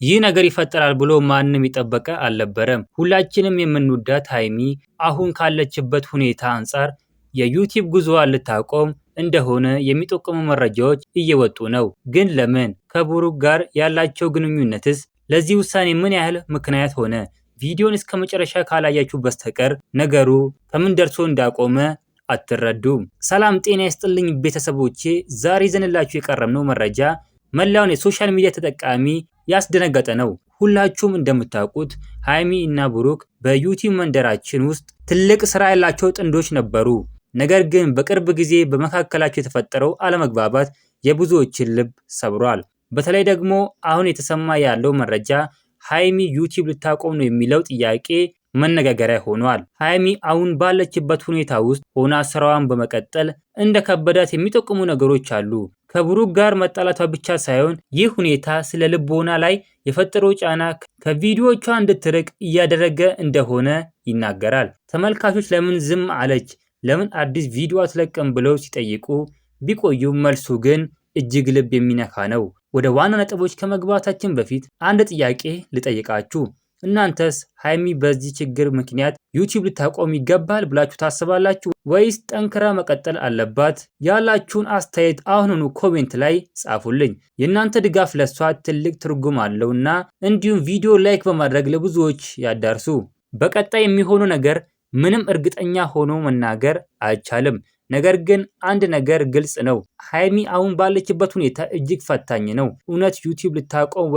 ይህ ነገር ይፈጠራል ብሎ ማንም የጠበቀ አልነበረም። ሁላችንም የምንወዳት ሀይሚ አሁን ካለችበት ሁኔታ አንጻር የዩቲዩብ ጉዞዋን ልታቆም እንደሆነ የሚጠቁሙ መረጃዎች እየወጡ ነው። ግን ለምን? ከብሩክ ጋር ያላቸው ግንኙነትስ ለዚህ ውሳኔ ምን ያህል ምክንያት ሆነ? ቪዲዮን እስከ መጨረሻ ካላያችሁ በስተቀር ነገሩ ከምን ደርሶ እንዳቆመ አትረዱም። ሰላም ጤና ይስጥልኝ ቤተሰቦቼ፣ ዛሬ ይዘንላችሁ የቀረብነው መረጃ መላውን የሶሻል ሚዲያ ተጠቃሚ ያስደነገጠ ነው። ሁላችሁም እንደምታውቁት ሀይሚ እና ብሩክ በዩቲዩብ መንደራችን ውስጥ ትልቅ ስራ ያላቸው ጥንዶች ነበሩ። ነገር ግን በቅርብ ጊዜ በመካከላቸው የተፈጠረው አለመግባባት የብዙዎችን ልብ ሰብሯል። በተለይ ደግሞ አሁን የተሰማ ያለው መረጃ ሀይሚ ዩቲዩብ ልታቆም ነው የሚለው ጥያቄ መነጋገሪያ ሆኗል። ሀይሚ አሁን ባለችበት ሁኔታ ውስጥ ሆና ስራዋን በመቀጠል እንደከበዳት የሚጠቁሙ ነገሮች አሉ። ከብሩክ ጋር መጣላቷ ብቻ ሳይሆን ይህ ሁኔታ ስለ ልቦና ላይ የፈጠረው ጫና ከቪዲዮቿ እንድትርቅ እያደረገ እንደሆነ ይናገራል። ተመልካቾች ለምን ዝም አለች፣ ለምን አዲስ ቪዲዮ አትለቅም ብለው ሲጠይቁ ቢቆዩም መልሱ ግን እጅግ ልብ የሚነካ ነው። ወደ ዋና ነጥቦች ከመግባታችን በፊት አንድ ጥያቄ ልጠይቃችሁ። እናንተስ ሀይሚ በዚህ ችግር ምክንያት ዩቲዩብ ልታቆም ይገባል ብላችሁ ታስባላችሁ ወይስ ጠንክራ መቀጠል አለባት? ያላችሁን አስተያየት አሁኑኑ ኮሜንት ላይ ጻፉልኝ። የእናንተ ድጋፍ ለሷ ትልቅ ትርጉም አለውና እንዲሁም ቪዲዮ ላይክ በማድረግ ለብዙዎች ያዳርሱ። በቀጣይ የሚሆነው ነገር ምንም እርግጠኛ ሆኖ መናገር አይቻልም። ነገር ግን አንድ ነገር ግልጽ ነው። ሀይሚ አሁን ባለችበት ሁኔታ እጅግ ፈታኝ ነው። እውነት ዩቲዩብ ልታቆም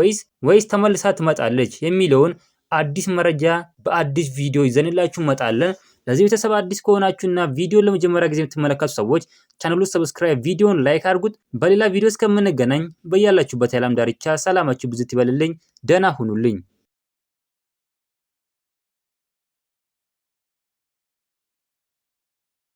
ወይስ ተመልሳ ትመጣለች የሚለውን አዲስ መረጃ በአዲስ ቪዲዮ ይዘንላችሁ እንመጣለን። ለዚህ ቤተሰብ አዲስ ከሆናችሁና ቪዲዮ ለመጀመሪያ ጊዜ የምትመለከቱ ሰዎች ቻናሉን ሰብስክራይብ፣ ቪዲዮን ላይክ አድርጉት። በሌላ ቪዲዮ እስከምንገናኝ በያላችሁበት የዓለም ዳርቻ ሰላማችሁ ብዝት ይበልልኝ። ደህና ሁኑልኝ።